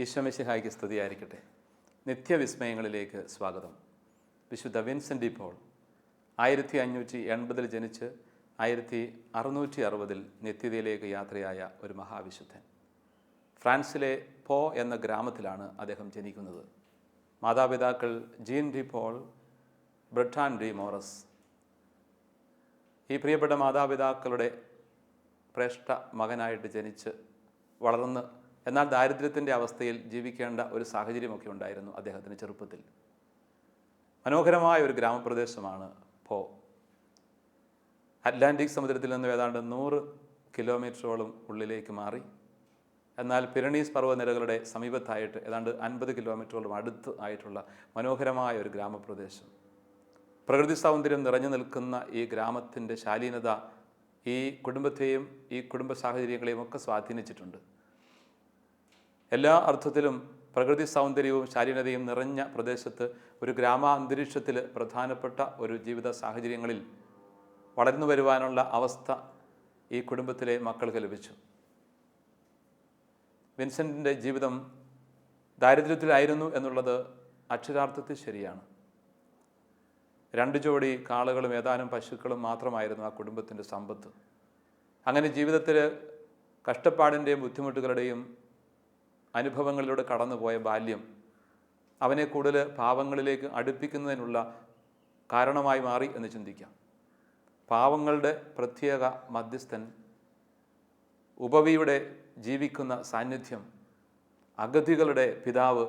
ഈശോമിശിഹായ്ക്ക് സ്തുതിയായിരിക്കട്ടെ. നിത്യവിസ്മയങ്ങളിലേക്ക് സ്വാഗതം. വിശുദ്ധ വിൻസെൻ്റ് ഡി പോൾ 1580 ജനിച്ച് 1660 നിത്യതയിലേക്ക് യാത്രയായ ഒരു മഹാവിശുദ്ധൻ. ഫ്രാൻസിലെ പോ എന്ന ഗ്രാമത്തിലാണ് അദ്ദേഹം ജനിക്കുന്നത്. മാതാപിതാക്കൾ Jean de Paul, Brettan de Moras. ഈ പ്രിയപ്പെട്ട മാതാപിതാക്കളുടെ ശ്രേഷ്ഠ മകനായിട്ട് ജനിച്ച് വളർന്ന് എന്നാൽ ദാരിദ്ര്യത്തിൻ്റെ അവസ്ഥയിൽ ജീവിക്കേണ്ട ഒരു സാഹചര്യമൊക്കെ ഉണ്ടായിരുന്നു അദ്ദേഹത്തിന് ചെറുപ്പത്തിൽ. മനോഹരമായ ഒരു ഗ്രാമപ്രദേശമാണ് പോ. അറ്റ്ലാന്റിക് സമുദ്രത്തിൽ നിന്ന് ഏതാണ്ട് 100 കിലോമീറ്ററോളം ഉള്ളിലേക്ക് മാറി, എന്നാൽ പിരണീസ് പർവ്വതനിരകളുടെ സമീപത്തായിട്ട് ഏതാണ്ട് 50 കിലോമീറ്ററോളം അടുത്ത് ആയിട്ടുള്ള മനോഹരമായ ഒരു ഗ്രാമപ്രദേശം. പ്രകൃതി സൗന്ദര്യം നിറഞ്ഞു നിൽക്കുന്ന ഈ ഗ്രാമത്തിൻ്റെ ശാലീനത ഈ കുടുംബത്തെയും ഈ കുടുംബ സാഹചര്യങ്ങളെയും ഒക്കെ സ്വാധീനിച്ചിട്ടുണ്ട്. എല്ലാ അർത്ഥത്തിലും പ്രകൃതി സൗന്ദര്യവും ശാലീനതയും നിറഞ്ഞ പ്രദേശത്ത് ഒരു ഗ്രാമാന്തരീക്ഷത്തിൽ പ്രധാനപ്പെട്ട ഒരു ജീവിത സാഹചര്യങ്ങളിൽ വളർന്നു വരുവാനുള്ള അവസ്ഥ ഈ കുടുംബത്തിലെ മക്കൾക്ക് ലഭിച്ചു. വിൻസെൻറ്റിൻ്റെ ജീവിതം ദാരിദ്ര്യത്തിലായിരുന്നു എന്നുള്ളത് അക്ഷരാർത്ഥത്തിൽ ശരിയാണ്. 2 ജോഡി കാളകളും ഏതാനും പശുക്കളും മാത്രമായിരുന്നു ആ കുടുംബത്തിൻ്റെ സമ്പത്ത്. അങ്ങനെ ജീവിതത്തിൽ കഷ്ടപ്പാടിൻ്റെയും ബുദ്ധിമുട്ടുകളുടെയും അനുഭവങ്ങളിലൂടെ കടന്നുപോയ ബാല്യം അവനെ കൂടുതൽ പാവങ്ങളിലേക്ക് അടുപ്പിക്കുന്നതിനുള്ള കാരണമായി മാറി എന്ന് ചിന്തിക്കാം. പാവങ്ങളുടെ പ്രത്യേക മധ്യസ്ഥൻ, ഉപവിയുടെ ജീവിക്കുന്ന സാന്നിധ്യം, അഗതികളുടെ പിതാവ്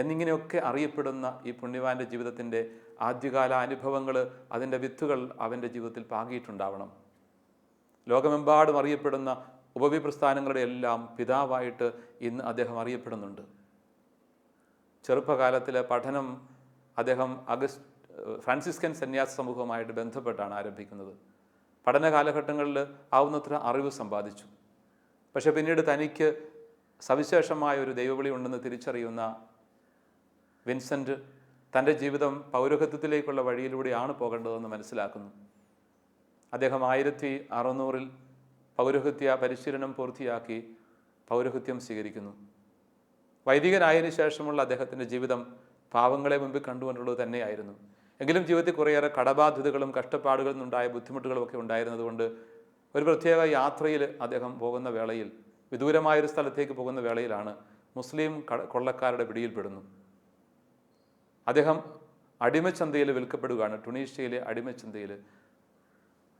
എന്നിങ്ങനെയൊക്കെ അറിയപ്പെടുന്ന ഈ പുണ്യവാൻ്റെ ജീവിതത്തിൻ്റെ ആദ്യകാല അനുഭവങ്ങൾ, അതിൻ്റെ വിത്തുകൾ അവൻ്റെ ജീവിതത്തിൽ പാകിയിട്ടുണ്ടാവണം. ലോകമെമ്പാടും അറിയപ്പെടുന്ന ഉപവി പ്രസ്ഥാനങ്ങളുടെ എല്ലാം പിതാവായിട്ട് ഇന്ന് അദ്ദേഹം അറിയപ്പെടുന്നുണ്ട്. ചെറുപ്പകാലത്തിലെ പഠനം അദ്ദേഹം ഫ്രാൻസിസ്കൻ സന്യാസ സമൂഹവുമായിട്ട് ബന്ധപ്പെട്ടാണ് ആരംഭിക്കുന്നത്. പഠന കാലഘട്ടങ്ങളിൽ ആവുന്നത്ര അറിവ് സമ്പാദിച്ചു. പക്ഷെ പിന്നീട് തനിക്ക് സവിശേഷമായ ഒരു ദൈവവിളി ഉണ്ടെന്ന് തിരിച്ചറിയുന്ന വിൻസെൻ്റ് തൻ്റെ ജീവിതം പൗരോഹിത്യത്തിലേക്കുള്ള വഴിയിലൂടെയാണ് പോകേണ്ടതെന്ന് മനസ്സിലാക്കുന്നു. അദ്ദേഹം 1600 പൗരോഹിത്യ പരിശീലനം പൂർത്തിയാക്കി പൗരോഹിത്യം സ്വീകരിക്കുന്നു. വൈദികനായതിനു ശേഷമുള്ള അദ്ദേഹത്തിൻ്റെ ജീവിതം പാവങ്ങളെ മുമ്പിൽ കണ്ടുകൊണ്ടുള്ളത് തന്നെയായിരുന്നു. എങ്കിലും ജീവിതത്തിൽ കുറേയേറെ കടബാധ്യതകളും കഷ്ടപ്പാടുകളിൽ നിന്നുണ്ടായ ബുദ്ധിമുട്ടുകളുമൊക്കെ ഉണ്ടായിരുന്നതുകൊണ്ട് ഒരു പ്രത്യേക യാത്രയിൽ അദ്ദേഹം പോകുന്ന വേളയിൽ, വിദൂരമായൊരു സ്ഥലത്തേക്ക് പോകുന്ന വേളയിലാണ് മുസ്ലിം കൊള്ളക്കാരുടെ പിടിയിൽപ്പെടുന്നു. അദ്ദേഹം അടിമച്ചന്തയിൽ വിൽക്കപ്പെടുകയാണ്. ടുണീഷ്യയിലെ അടിമച്ചന്തയിൽ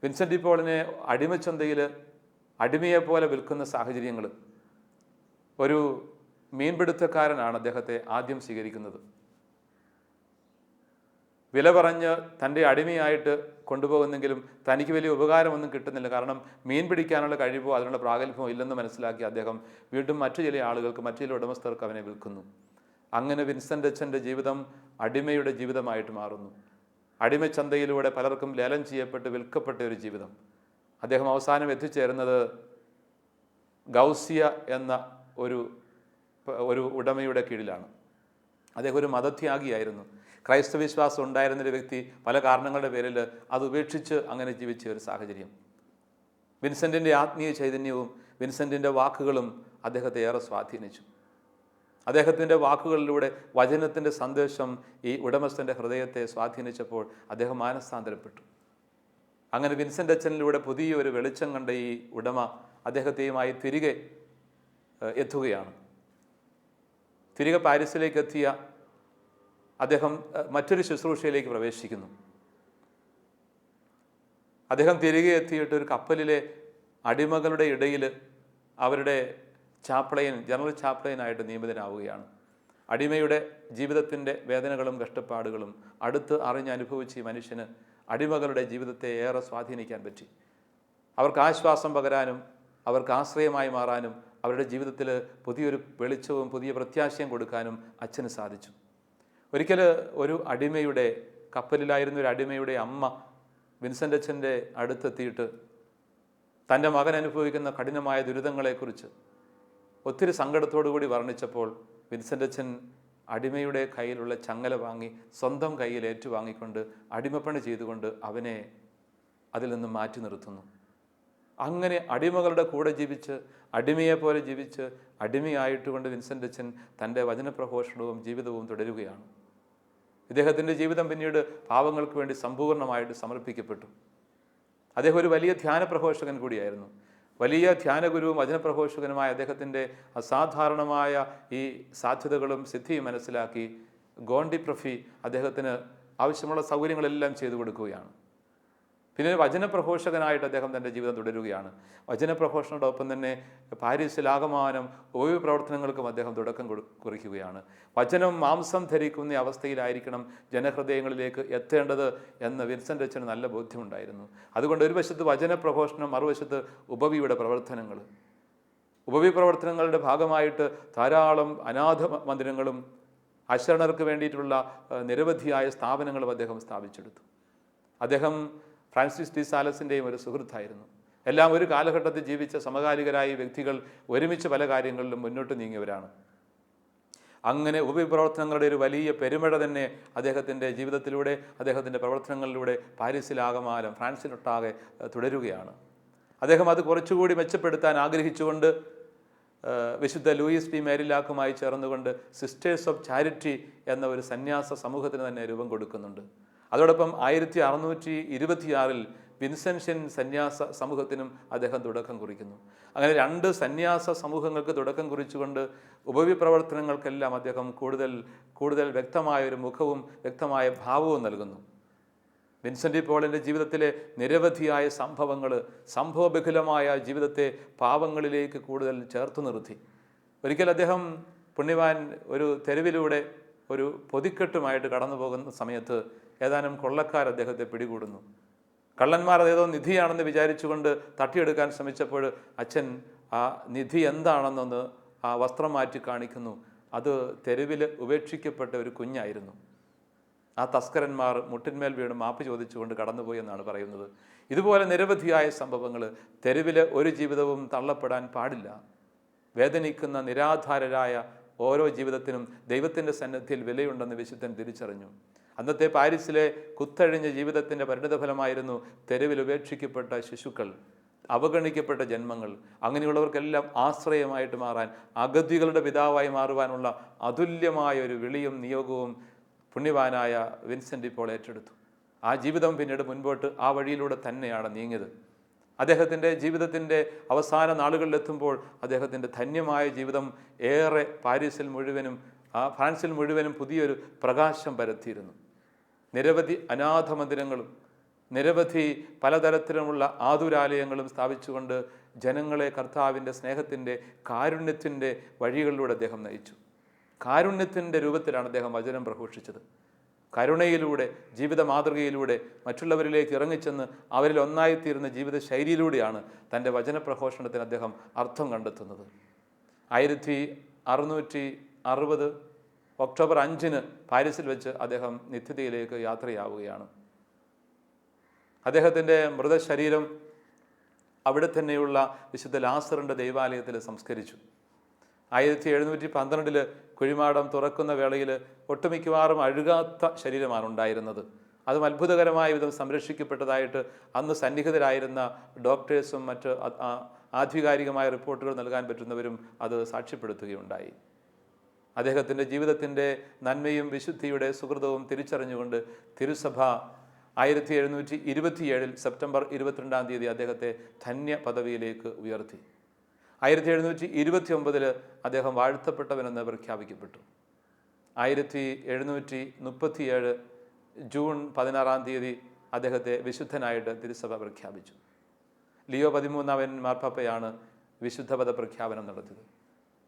വിൻസെൻ്റ് ഡി പോളിനെ അടിമച്ചന്തയിൽ അടിമയെപ്പോലെ വിൽക്കുന്ന സാഹചര്യങ്ങൾ. ഒരു മീൻപിടുത്തക്കാരനാണ് അദ്ദേഹത്തെ ആദ്യം സ്വീകരിക്കുന്നത്. വില പറഞ്ഞ് തൻ്റെ അടിമയായിട്ട് കൊണ്ടുപോകുന്നെങ്കിലും തനിക്ക് വലിയ ഉപകാരമൊന്നും കിട്ടുന്നില്ല. കാരണം മീൻ പിടിക്കാനുള്ള കഴിവോ അതിനുള്ള പ്രാഗൽഭ്യമോ ഇല്ലെന്ന് മനസ്സിലാക്കി അദ്ദേഹം വീണ്ടും മറ്റു ചില ആളുകൾക്ക്, മറ്റു ചില ഉടമസ്ഥർക്ക് അവനെ വിൽക്കുന്നു. അങ്ങനെ വിൻസെൻ്റ് അച്ഛൻ്റെ ജീവിതം അടിമയുടെ ജീവിതമായിട്ട് മാറുന്നു. അടിമച്ചന്തയിലൂടെ പലർക്കും ലേലം ചെയ്യപ്പെട്ട് വിൽക്കപ്പെട്ട ഒരു ജീവിതം. അദ്ദേഹം അവസാനം എത്തിച്ചേരുന്നത് ഗൗസിയ എന്ന ഒരു ഉടമയുടെ കീഴിലാണ്. അദ്ദേഹം ഒരു മതത്യാഗിയായിരുന്നു. ക്രൈസ്തവ വിശ്വാസം ഉണ്ടായിരുന്നൊരു വ്യക്തി പല കാരണങ്ങളുടെ പേരിൽ അത് ഉപേക്ഷിച്ച് അങ്ങനെ ജീവിച്ച ഒരു സാഹചര്യം. വിൻസെൻറ്റിൻ്റെ ആത്മീയ ചൈതന്യവും വിൻസെൻറ്റിൻ്റെ വാക്കുകളും അദ്ദേഹത്തെ ഏറെ സ്വാധീനിച്ചു. അദ്ദേഹത്തിൻ്റെ വാക്കുകളിലൂടെ വചനത്തിൻ്റെ സന്ദേശം ഈ ഉടമസ്ഥൻ്റെ ഹൃദയത്തെ സ്വാധീനിച്ചപ്പോൾ അദ്ദേഹം മാനസാന്തരപ്പെട്ടു. അങ്ങനെ വിൻസെൻ്റ് അച്ഛനിലൂടെ പുതിയൊരു വെളിച്ചം കണ്ട ഈ ഉടമ അദ്ദേഹത്തെയുമായി തിരികെ എത്തുകയാണ്. തിരികെ പാരീസിലേക്ക് എത്തിയ അദ്ദേഹം മറ്റൊരു ശുശ്രൂഷയിലേക്ക് പ്രവേശിക്കുന്നു. അദ്ദേഹം തിരികെ എത്തിയിട്ട് ഒരു കപ്പലിലെ അടിമകളുടെ ഇടയിൽ അവരുടെ ചാപ്ലയൻ, ജനറൽ ചാപ്ലയനായിട്ട് നിയമിതനാവുകയാണ്. അടിമയുടെ ജീവിതത്തിൻ്റെ വേദനകളും കഷ്ടപ്പാടുകളും അടുത്ത് അറിഞ്ഞനുഭവിച്ച ഈ മനുഷ്യന് അടിമകളുടെ ജീവിതത്തെ ഏറെ സ്വാധീനിക്കാൻ പറ്റി. അവർക്ക് ആശ്വാസം പകരാനും അവർക്ക് ആശ്രയമായി മാറാനും അവരുടെ ജീവിതത്തിൽ പുതിയൊരു വെളിച്ചവും പുതിയ പ്രത്യാശയും കൊടുക്കാനും അച്ഛന് സാധിച്ചു. ഒരിക്കൽ ഒരു അടിമയുടെ കപ്പലിലായിരുന്ന ഒരു അടിമയുടെ അമ്മ വിൻസെൻ്റ് അച്ഛൻ്റെ അടുത്തെത്തിയിട്ട് തൻ്റെ മകൻ അനുഭവിക്കുന്ന കഠിനമായ ദുരിതങ്ങളെക്കുറിച്ച് ഒത്തിരി സങ്കടത്തോടു കൂടി വർണ്ണിച്ചപ്പോൾ വിൻസെൻ്റ് അച്ഛൻ അടിമയുടെ കയ്യിലുള്ള ചങ്ങല വാങ്ങി സ്വന്തം കയ്യിൽ ഏറ്റുവാങ്ങിക്കൊണ്ട് അടിമപ്പണി ചെയ്തുകൊണ്ട് അവനെ അതിൽ നിന്നും മാറ്റി നിർത്തുന്നു. അങ്ങനെ അടിമകളുടെ കൂടെ ജീവിച്ച് അടിമയെപ്പോലെ ജീവിച്ച് അടിമയായിട്ടുകൊണ്ട് വിൻസെൻ്റ് അച്ഛൻ തൻ്റെ വചനപ്രഘോഷണവും ജീവിതവും തുടരുകയാണ്. ഇദ്ദേഹത്തിൻ്റെ ജീവിതം പിന്നീട് പാവങ്ങൾക്ക് വേണ്ടി സമ്പൂർണ്ണമായിട്ട് സമർപ്പിക്കപ്പെട്ടു. അദ്ദേഹം ഒരു വലിയ ധ്യാന പ്രഘോഷകൻ കൂടിയായിരുന്നു. വലിയ ധ്യാനഗുരുവും വചനപ്രഘോഷകനുമായ അദ്ദേഹത്തിൻ്റെ അസാധാരണമായ ഈ സാധ്യതകളും സിദ്ധിയും മനസ്സിലാക്കി ഗോണ്ടി പ്രഫി അദ്ദേഹത്തിന് ആവശ്യമുള്ള സൗകര്യങ്ങളെല്ലാം ചെയ്തു കൊടുക്കുകയാണ്. പിന്നെ വചനപ്രഘോഷകനായിട്ട് അദ്ദേഹം തൻ്റെ ജീവിതം തുടരുകയാണ്. വചനപ്രഘോഷണത്തോടൊപ്പം തന്നെ പാരീസിലാകമാനം ഒഴിവ് പ്രവർത്തനങ്ങൾക്കും അദ്ദേഹം തുടക്കം കുറിക്കുകയാണ്. വചനം മാംസം ധരിക്കുന്ന അവസ്ഥയിലായിരിക്കണം ജനഹൃദയങ്ങളിലേക്ക് എത്തേണ്ടത് എന്ന് വിൻസെൻ്റ് അച്ഛന് നല്ല ബോധ്യമുണ്ടായിരുന്നു. അതുകൊണ്ട് ഒരു വശത്ത് വചനപ്രഘോഷണം, മറുവശത്ത് ഉപവിയുടെ പ്രവർത്തനങ്ങൾ. ഉപവി പ്രവർത്തനങ്ങളുടെ ഭാഗമായിട്ട് ധാരാളം അനാഥ മന്ദിരങ്ങളും അശരണർക്ക് വേണ്ടിയിട്ടുള്ള നിരവധിയായ സ്ഥാപനങ്ങളും അദ്ദേഹം സ്ഥാപിച്ചെടുത്തു. അദ്ദേഹം ഫ്രാൻസിസ് ഡി സാലസിൻ്റെയും ഒരു സുഹൃത്തായിരുന്നു. എല്ലാം ഒരു കാലഘട്ടത്തിൽ ജീവിച്ച സമകാലികരായ വ്യക്തികൾ ഒരുമിച്ച് പല കാര്യങ്ങളിലും മുന്നോട്ട് നീങ്ങിയവരാണ്. അങ്ങനെ ഉപവിപ്രവർത്തനങ്ങളുടെ ഒരു വലിയ പെരുമഴ തന്നെ അദ്ദേഹത്തിൻ്റെ ജീവിതത്തിലൂടെ അദ്ദേഹത്തിൻ്റെ പ്രവർത്തനങ്ങളിലൂടെ പാരീസിലാകമാനം ഫ്രാൻസിലൊട്ടാകെ തുടരുകയാണ്. അദ്ദേഹം അത് കുറച്ചുകൂടി മെച്ചപ്പെടുത്താൻ ആഗ്രഹിച്ചുകൊണ്ട് വിശുദ്ധ ലൂയിസ് പി മേരിലാക്കുമായി ചേർന്നുകൊണ്ട് സിസ്റ്റേഴ്സ് ഓഫ് ചാരിറ്റി എന്ന ഒരു സന്യാസ സമൂഹത്തിന് തന്നെ രൂപം കൊടുക്കുന്നുണ്ട്. അതോടൊപ്പം 1626 വിൻസെൻഷ്യൻ സന്യാസ സമൂഹത്തിനും അദ്ദേഹം തുടക്കം കുറിക്കുന്നു. അങ്ങനെ 2 സന്യാസ സമൂഹങ്ങൾക്ക് തുടക്കം കുറിച്ചുകൊണ്ട് ഉപവി പ്രവർത്തനങ്ങൾക്കെല്ലാം അദ്ദേഹം കൂടുതൽ വ്യക്തമായ ഒരു മുഖവും വ്യക്തമായ ഭാവവും നൽകുന്നു. വിൻസെൻ്റ് പോളിൻ്റെ ജീവിതത്തിലെ നിരവധിയായ സംഭവബഹുലമായ ജീവിതത്തെ പാവങ്ങളിലേക്ക് കൂടുതൽ ചേർത്ത് നിർത്തി. ഒരിക്കൽ അദ്ദേഹം പുണ്യവാൻ ഒരു തെരുവിലൂടെ ഒരു പൊതിക്കെട്ടുമായിട്ട് കടന്നു പോകുന്ന സമയത്ത് ഏതാനും കൊള്ളക്കാർ അദ്ദേഹത്തെ പിടികൂടുന്നു. കള്ളന്മാർ അതേതോ നിധിയാണെന്ന് വിചാരിച്ചുകൊണ്ട് തട്ടിയെടുക്കാൻ ശ്രമിച്ചപ്പോൾ അച്ഛൻ ആ നിധി എന്താണെന്നൊന്ന് ആ വസ്ത്രം മാറ്റി കാണിക്കുന്നു. അത് തെരുവിൽ ഉപേക്ഷിക്കപ്പെട്ട ഒരു കുഞ്ഞായിരുന്നു. ആ തസ്കരന്മാർ മുട്ടിന്മേൽ വീണ് മാപ്പ് ചോദിച്ചുകൊണ്ട് കടന്നുപോയി എന്നാണ് പറയുന്നത്. ഇതുപോലെ നിരവധിയായ സംഭവങ്ങൾ. തെരുവിൽ ഒരു ജീവിതവും തള്ളപ്പെടാൻ പാടില്ല. വേദനിക്കുന്ന നിരാധാരരായ ഓരോ ജീവിതത്തിനും ദൈവത്തിൻ്റെ സന്നിധിയിൽ വിലയുണ്ടെന്ന് വിശുദ്ധൻ തിരിച്ചറിഞ്ഞു. അന്നത്തെ പാരീസിലെ കുത്തഴിഞ്ഞ ജീവിതത്തിൻ്റെ പരിണിതഫലമായിരുന്നു തെരുവിൽ ഉപേക്ഷിക്കപ്പെട്ട ശിശുക്കൾ, അവഗണിക്കപ്പെട്ട ജന്മങ്ങൾ. അങ്ങനെയുള്ളവർക്കെല്ലാം ആശ്രയമായിട്ട് മാറാൻ, അഗതികളുടെ പിതാവായി മാറുവാനുള്ള അതുല്യമായ ഒരു വിളിയും നിയോഗവും പുണ്യവാനായ വിൻസെൻ്റ് പോൾ ഏറ്റെടുത്തു. ആ ജീവിതം പിന്നീട് മുൻപോട്ട് ആ വഴിയിലൂടെ തന്നെയാണ് നീങ്ങിയത്. അദ്ദേഹത്തിൻ്റെ ജീവിതത്തിൻ്റെ അവസാന നാളുകളിലെത്തുമ്പോൾ അദ്ദേഹത്തിൻ്റെ ധന്യമായ ജീവിതം ഏറെ പാരീസിൽ മുഴുവനും ഫ്രാൻസിൽ മുഴുവനും പുതിയൊരു പ്രകാശം പരത്തിയിരുന്നു. നിരവധി അനാഥ മന്ദിരങ്ങളും നിരവധി പലതരത്തിലുമുള്ള ആതുരാലയങ്ങളും സ്ഥാപിച്ചുകൊണ്ട് ജനങ്ങളെ കർത്താവിൻ്റെ സ്നേഹത്തിൻ്റെ കാരുണ്യത്തിൻ്റെ വഴികളിലൂടെ അദ്ദേഹം നയിച്ചു. കാരുണ്യത്തിൻ്റെ രൂപത്തിലാണ് അദ്ദേഹം വചനം പ്രഘോഷിച്ചത്. കരുണയിലൂടെ, ജീവിത മാതൃകയിലൂടെ മറ്റുള്ളവരിലേക്ക് ഇറങ്ങിച്ചെന്ന് അവരിൽ ഒന്നായിത്തീരുന്ന ജീവിത ശൈലിയിലൂടെയാണ് തൻ്റെ വചനപ്രഘോഷണത്തിന് അദ്ദേഹം അർത്ഥം കണ്ടെത്തുന്നത്. 1660 ഒക്ടോബർ 5 പാരീസിൽ വെച്ച് അദ്ദേഹം നിത്യതയിലേക്ക് യാത്രയാവുകയാണ്. അദ്ദേഹത്തിൻ്റെ മൃതശരീരം അവിടെ തന്നെയുള്ള വിശുദ്ധ ലാസറിൻ്റെ ദൈവാലയത്തിൽ സംസ്കരിച്ചു. 1712 കുഴിമാടം തുറക്കുന്ന വേളയിൽ ഒട്ടുമിക്കവാറും അഴുകാത്ത ശരീരമാണ് ഉണ്ടായിരുന്നത്. അതും അത്ഭുതകരമായ വിധം സംരക്ഷിക്കപ്പെട്ടതായിട്ട് അന്ന് സന്നിഹിതരായിരുന്ന ഡോക്ടേഴ്സും മറ്റ് ആധികാരികമായ റിപ്പോർട്ടുകൾ നൽകാൻ പറ്റുന്നവരും അത് സാക്ഷ്യപ്പെടുത്തുകയുണ്ടായി. അദ്ദേഹത്തിൻ്റെ ജീവിതത്തിൻ്റെ നന്മയും വിശുദ്ധിയുടെ സുഹൃതവും തിരിച്ചറിഞ്ഞുകൊണ്ട് തിരുസഭ 1727 സെപ്റ്റംബർ 22 അദ്ദേഹത്തെ ധന്യ പദവിയിലേക്ക് ഉയർത്തി. 1729 അദ്ദേഹം വാഴ്ത്തപ്പെട്ടവനെന്ന് പ്രഖ്യാപിക്കപ്പെട്ടു. 1737 ജൂൺ 16 അദ്ദേഹത്തെ വിശുദ്ധനായിട്ട് തിരുസഭ പ്രഖ്യാപിച്ചു. ലിയോ 13 മാർപ്പാപ്പയാണ് വിശുദ്ധപദ പ്രഖ്യാപനം നടത്തിയത്.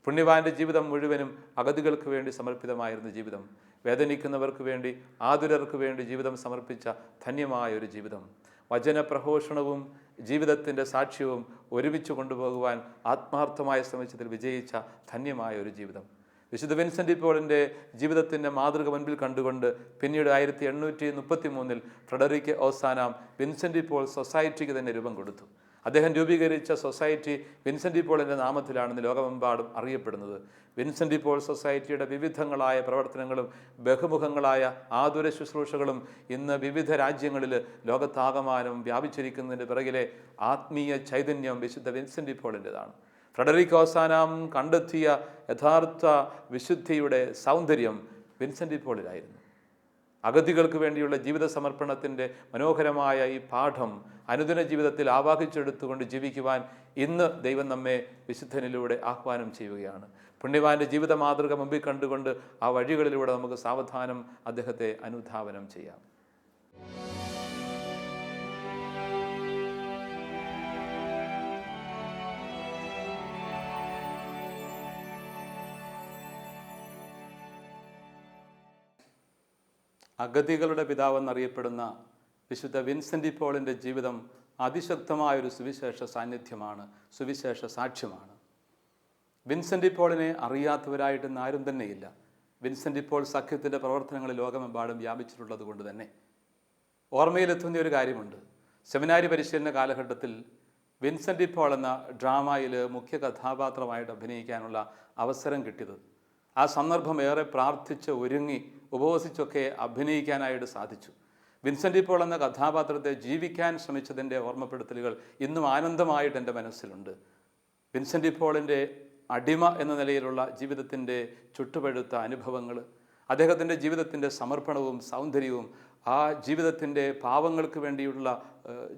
പുണ്യവാന്റെ ജീവിതം മുഴുവനും അഗതികൾക്ക് വേണ്ടി സമർപ്പിതമായിരുന്ന ജീവിതം, വേദനിക്കുന്നവർക്ക് വേണ്ടി, ആതുരർക്ക് വേണ്ടി ജീവിതം സമർപ്പിച്ച ധന്യമായ ഒരു ജീവിതം, വചനപ്രഘോഷണവും ജീവിതത്തിൻ്റെ സാക്ഷ്യവും ഒരുമിച്ച് കൊണ്ടുപോകുവാൻ ആത്മാർത്ഥമായി ശ്രമിച്ചതിൽ വിജയിച്ച ധന്യമായ ഒരു ജീവിതം. വിശുദ്ധ വിൻസെൻ്റ് പോളിൻ്റെ ജീവിതത്തിൻ്റെ മാതൃക മുൻപിൽ കണ്ടുകൊണ്ട് പിന്നീട് 1833 ഫ്രെഡറിക് ഓസാനാം വിൻസെൻ്റ് പോൾ സൊസൈറ്റിക്ക് തന്നെ രൂപം കൊടുത്തു. അദ്ദേഹം രൂപീകരിച്ച സൊസൈറ്റി വിൻസെൻ്റ് പോളിൻ്റെ നാമത്തിലാണെന്ന് ലോകമെമ്പാടും അറിയപ്പെടുന്നത്. വിൻസെൻ്റ് പോൾ സൊസൈറ്റിയുടെ വിവിധങ്ങളായ പ്രവർത്തനങ്ങളും ബഹുമുഖങ്ങളായ ആതുര ശുശ്രൂഷകളും ഇന്ന് വിവിധ രാജ്യങ്ങളിൽ ലോകത്താകമാനം വ്യാപിച്ചിരിക്കുന്നതിൻ്റെ പിറകിലെ ആത്മീയ ചൈതന്യം വിശുദ്ധ വിൻസെൻ്റ് പോളിൻ്റെതാണ്. ഫ്രെഡറിക് ഓസാനാം കണ്ടെത്തിയ യഥാർത്ഥ വിശുദ്ധിയുടെ സൗന്ദര്യം വിൻസെൻ്റ് പോളിലായിരുന്നു. അഗതികൾക്ക് വേണ്ടിയുള്ള ജീവിത സമർപ്പണത്തിൻ്റെ മനോഹരമായ ഈ പാഠം അനുദിന ജീവിതത്തിൽ ആവാഹിച്ചെടുത്തുകൊണ്ട് ജീവിക്കുവാൻ ഇന്ന് ദൈവം നമ്മെ വിശുദ്ധനിലൂടെ ആഹ്വാനം ചെയ്യുകയാണ്. പുണ്യവാന്റെ ജീവിത മാതൃക മുമ്പിൽ കണ്ടുകൊണ്ട് ആ വഴികളിലൂടെ നമുക്ക് സാവധാനം അദ്ദേഹത്തെ അനുധാവനം ചെയ്യാം. അഗതികളുടെ പിതാവെന്നറിയപ്പെടുന്ന വിശുദ്ധ വിൻസെൻ്റ് പോളിൻ്റെ ജീവിതം അതിശക്തമായൊരു സുവിശേഷ സാന്നിധ്യമാണ്, സുവിശേഷ സാക്ഷ്യമാണ്. വിൻസെൻ്റ് പോളിനെ അറിയാത്തവരായിട്ട് ഇന്ന് ആരും തന്നെയില്ല. വിൻസെൻ്റ് പോൾ സഖ്യത്തിൻ്റെ പ്രവർത്തനങ്ങൾ ലോകമെമ്പാടും വ്യാപിച്ചിട്ടുള്ളത് കൊണ്ട് തന്നെ ഓർമ്മയിലെത്തുന്ന ഒരു കാര്യമുണ്ട്. സെമിനാരി പരിശീലന കാലഘട്ടത്തിൽ വിൻസെൻ്റ് പോൾ എന്ന ഡ്രാമയിൽ മുഖ്യ കഥാപാത്രമായിട്ട് അഭിനയിക്കാനുള്ള അവസരം കിട്ടിയത്. ആ സന്ദർഭം ഏറെ പ്രാർത്ഥിച്ച് ഒരുങ്ങി ഉപവസിച്ചൊക്കെ അഭിനയിക്കാനായിട്ട് സാധിച്ചു. വിൻസെൻ്റ് പോൾ എന്ന കഥാപാത്രത്തെ ജീവിക്കാൻ ശ്രമിച്ചതിൻ്റെ ഓർമ്മപ്പെടുത്തലുകൾ ഇന്നും ആനന്ദമായിട്ട് എൻ്റെ മനസ്സിലുണ്ട്. വിൻസെൻ്റ് പോളിൻ്റെ അടിമ എന്ന നിലയിലുള്ള ജീവിതത്തിൻ്റെ ചുട്ടുപഴുത്ത അനുഭവങ്ങൾ, അദ്ദേഹത്തിൻ്റെ ജീവിതത്തിൻ്റെ സമർപ്പണവും സൗന്ദര്യവും, ആ ജീവിതത്തിൻ്റെ പാവങ്ങൾക്ക് വേണ്ടിയുള്ള